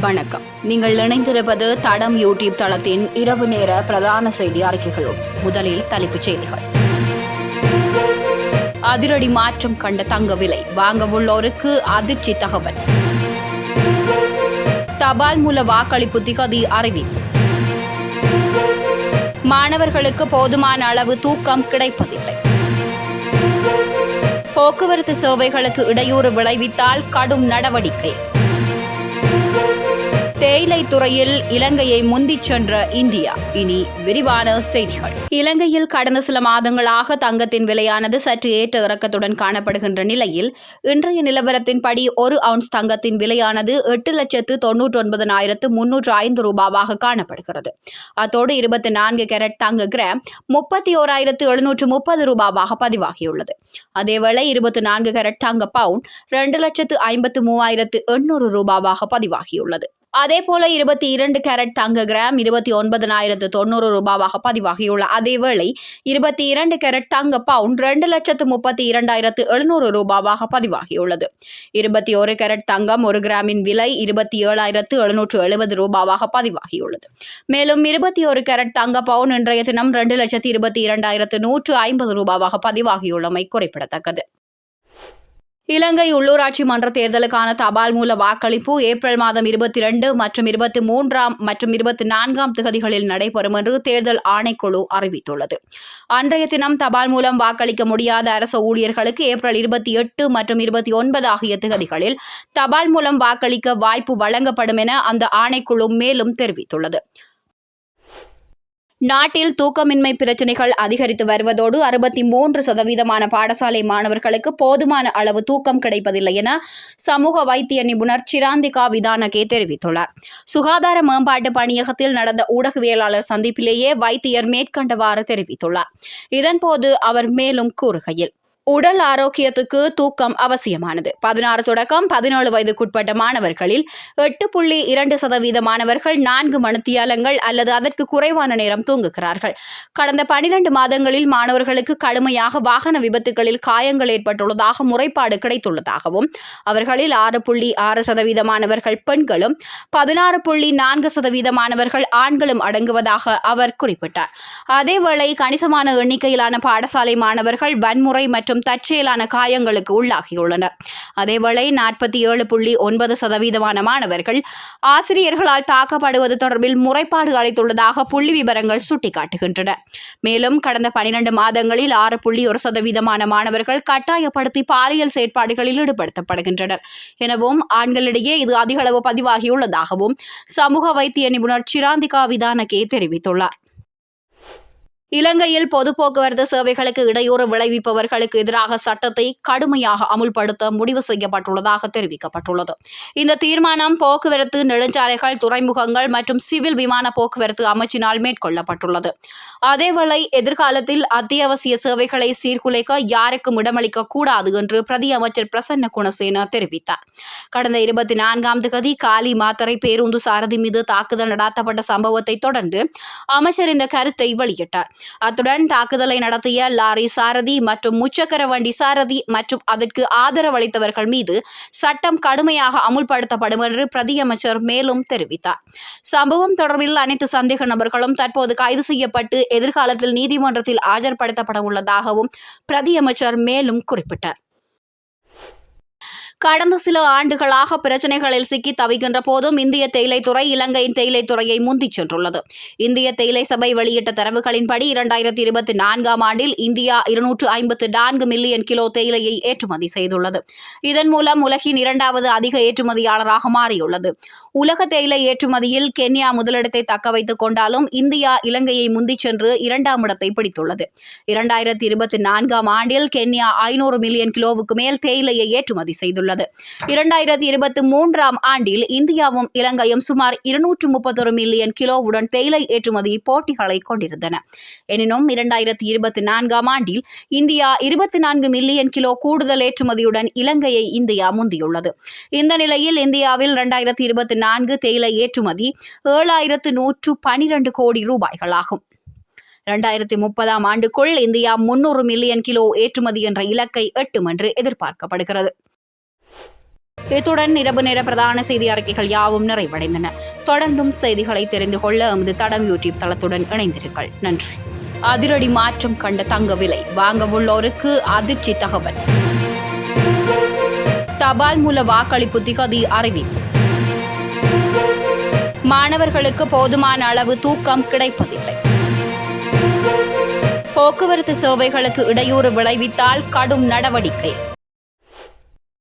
வணக்கம். நீங்கள் இணைந்திருப்பது தடம் யூடியூப் தளத்தின் இரவு நேர பிரதான செய்தி அறிக்கைகளும். முதலில் தலைப்புச் செய்திகள். அதிரடி மாற்றம் கண்ட தங்க விலை, வாங்கவுள்ளோருக்கு அதிர்ச்சி தகவல். தபால் மூல வாக்களிப்பு திகதி அறிவிப்பு. மாணவர்களுக்கு போதுமான அளவு தூக்கம் கிடைப்பதில்லை. போக்குவரத்து சேவைகளுக்கு இடையூறு விளைவித்தால் கடும் நடவடிக்கை. தேயிலை துறையில் இலங்கையை முந்திச் சென்ற இந்தியா. இனி விரிவான செய்திகள். இலங்கையில் கடந்த சில மாதங்களாக தங்கத்தின் விலையானது சற்று ஏற்ற இறக்கத்துடன் காணப்படுகின்ற நிலையில் இன்றைய நிலவரத்தின்படி 1 அவுன்ஸ் தங்கத்தின் விலையானது 8,99,305 ரூபாவாக காணப்படுகிறது. அத்தோடு 24 கேரட் தங்க கிராம் 31,730 ரூபாவாக பதிவாகியுள்ளது. அதேவேளை 24 கேரட் தங்க பவுன் 2,53,800 ரூபாவாக பதிவாகியுள்ளது. அதேபோல 22 கேரட் தங்க கிராம் 29,090 ரூபாவாக பதிவாகியுள்ள அதேவேளை 22 கேரட் தங்க பவுன் 2,32,700 ரூபாவாக பதிவாகியுள்ளது. 21 கேரட் தங்கம் 1 கிராமின் விலை 27,770 ரூபாவாக பதிவாகியுள்ளது. மேலும் 21 கேரட் தங்க பவுன் இன்றைய தினம் 2,22,150 ரூபாவாக பதிவாகியுள்ளமை குறிப்பிடத்தக்கது. இலங்கை உள்ளூராட்சி மன்ற தேர்தலுக்கான தபால் மூல வாக்களிப்பு ஏப்ரல் மாதம் 22 மற்றும் 23 மற்றும் 24 திகதிகளில் நடைபெறும் என்று தேர்தல் ஆணைக்குழு அறிவித்துள்ளது. அன்றைய தினம் தபால் மூலம் வாக்களிக்க முடியாத அரசு ஊழியர்களுக்கு ஏப்ரல் 28 மற்றும் 29 ஆகிய திகதிகளில் தபால் மூலம் வாக்களிக்க வாய்ப்பு வழங்கப்படும் என அந்த ஆணைக்குழு மேலும் தெரிவித்துள்ளது. நாட்டில் தூக்கமின்மை பிரச்சினைகள் அதிகரித்து வருவதோடு 63% பாடசாலை மாணவர்களுக்கு போதுமான அளவு தூக்கம் கிடைப்பதில்லை என சமூக வைத்திய நிபுணர் சிராந்திகா விதானகே தெரிவித்துள்ளார். சுகாதார மேம்பாட்டு பணியகத்தில் நடந்த ஊடகவியலாளர் சந்திப்பிலேயே வைத்தியர் மேற்கண்டவாறு தெரிவித்துள்ளார். இதன்போது அவர் மேலும் கூறுகையில், உடல் ஆரோக்கியத்துக்கு தூக்கம் அவசியமானது. 16 தொடக்கம் 17 வயதுக்குட்பட்ட மாணவர்களில் 8.2% மாணவர்கள் 4 மணித்தியாலங்கள் அல்லது அதற்கு குறைவான நேரம் தூங்குகிறார்கள். கடந்த 12 மாதங்களில் மாணவர்களுக்கு கடுமையாக வாகன விபத்துகளில் காயங்கள் ஏற்பட்டுள்ளதாக முறைப்பாடு கிடைத்துள்ளதாகவும் அவர்களில் 6.6% மாணவர்கள் பெண்களும் 16.4% மாணவர்கள் ஆண்களும் அடங்குவதாக அவர் குறிப்பிட்டார். அதேவேளை கணிசமான எண்ணிக்கையிலான பாடசாலை மாணவர்கள் வன்முறை மற்றும் தற்செயலான காயங்களுக்கு உள்ளாகியுள்ளனர். அதேவேளை 47.9% மாணவர்கள் ஆசிரியர்களால் தாக்கப்படுவது தொடர்பில் முறைப்பாடு அளித்துள்ளதாக புள்ளி விவரங்கள் சுட்டிக்காட்டுகின்றன. மேலும் கடந்த 12 மாதங்களில் 6.1% மாணவர்கள் கட்டாயப்படுத்தி பாலியல் செயற்பாடுகளில் ஈடுபடுத்தப்படுகின்றனர் எனவும் ஆண்களிடையே இது அதிகளவு பதிவாகியுள்ளதாகவும் சமூக வைத்திய நிபுணர் சிராந்திகா விதானகே தெரிவித்துள்ளார். இலங்கையில் பொது போக்குவரத்து சேவைகளுக்கு இடையூறு விளைவிப்பவர்களுக்கு எதிராக சட்டத்தை கடுமையாக அமுல்படுத்த முடிவு செய்யப்பட்டுள்ளதாக தெரிவிக்கப்பட்டுள்ளது. இந்த தீர்மானம் போக்குவரத்து, நெடுஞ்சாலைகள், துறைமுகங்கள் மற்றும் சிவில் விமான போக்குவரத்து அமைச்சினால் மேற்கொள்ளப்பட்டுள்ளது. அதேவேளை எதிர்காலத்தில் அத்தியாவசிய சேவைகளை சீர்குலைக்க யாருக்கும் இடமளிக்க கூடாது என்று பிரதி அமைச்சர் பிரசன்ன குணசேன தெரிவித்தார். கடந்த 24ஆம் தேதி காலி மாத்தறை பேருந்து சாரதி மீது தாக்குதல் நடாத்தப்பட்ட சம்பவத்தை தொடர்ந்து அமைச்சர் இந்த கருத்தை வெளியிட்டார். அத்துடன் தாக்குதலை நடத்திய லாரி சாரதி மற்றும் முச்சக்கர வண்டி சாரதி மற்றும் அதற்கு ஆதரவளித்தவர்கள் மீது சட்டம் கடுமையாக அமுல்படுத்தப்படும் என்று பிரதியமைச்சர் மேலும் தெரிவித்தார். சம்பவம் தொடர்பில் அனைத்து சந்தேக நபர்களும் தற்போது கைது செய்யப்பட்டு எதிர்காலத்தில் நீதிமன்றத்தில் ஆஜர்படுத்தப்பட உள்ளதாகவும் பிரதியமைச்சர் மேலும் குறிப்பிட்டார். கடந்த சில ஆண்டுகளாக பிரச்சினைகளில் சிக்கி தவிக்கின்ற போதும் இந்திய தேயிலைத்துறை இலங்கையின் தேயிலைத்துறையை முந்திச் சென்றுள்ளது. இந்திய தேயிலை சபை வெளியிட்ட தரவுகளின்படி 2024ஆம் ஆண்டில் இந்தியா 254 மில்லியன் கிலோ தேயிலையை ஏற்றுமதி செய்துள்ளது. இதன் மூலம் உலகின் 2வது அதிக ஏற்றுமதியாளராக மாறியுள்ளது. உலக தேயிலை ஏற்றுமதியில் கென்யா முதலிடத்தை தக்க வைத்துக் கொண்டாலும் இந்தியா இலங்கையை முந்திச் சென்று 2ஆம் இடத்தை பிடித்துள்ளது. 2024ஆம் ஆண்டில் கென்யா 500 மில்லியன் கிலோவுக்கு மேல் தேயிலையை ஏற்றுமதி செய்துள்ளது. 2023ஆம் ஆண்டில் இந்தியாவும் இலங்கையும் சுமார் 231 மில்லியன் கிலோவுடன் தேயிலை ஏற்றுமதி போட்டிகளை கொண்டிருந்தன. எனினும் 2024ஆம் ஆண்டில் இந்தியா 24 மில்லியன் கிலோ கூடுதல் ஏற்றுமதியுடன் இலங்கையை இந்தியா முந்தியுள்ளது. இந்த நிலையில் இந்தியாவில் 2024 தேயிலை ஏற்றுமதி 7,112 கோடி ரூபாய்களாகும். 2030ஆம் ஆண்டுக்குள் இந்தியா 300 மில்லியன் கிலோ ஏற்றுமதி என்ற இலக்கை எட்டும் என்று எதிர்பார்க்கப்படுகிறது. இத்துடன் இரவு நேர பிரதான செய்தி அறிக்கைகள் யாவும் நிறைவடைந்தன. தொடர்ந்தும் செய்திகளை தெரிந்து கொள்ள எமது தடம் யூடியூப் தளத்துடன் இணைந்திருங்கள். நன்றி. அதிரடி மாற்றம் கண்ட தங்க விலை வாங்கவுள்ளோருக்கு அதிர்ச்சி தகவல். தபால் மூல வாக்களிப்பு திகதி அறிவிப்பு. மாணவர்களுக்கு போதுமான அளவு தூக்கம் கிடைப்பதில்லை. போக்குவரத்து சேவைகளுக்கு இடையூறு விளைவித்தால் கடும் நடவடிக்கை.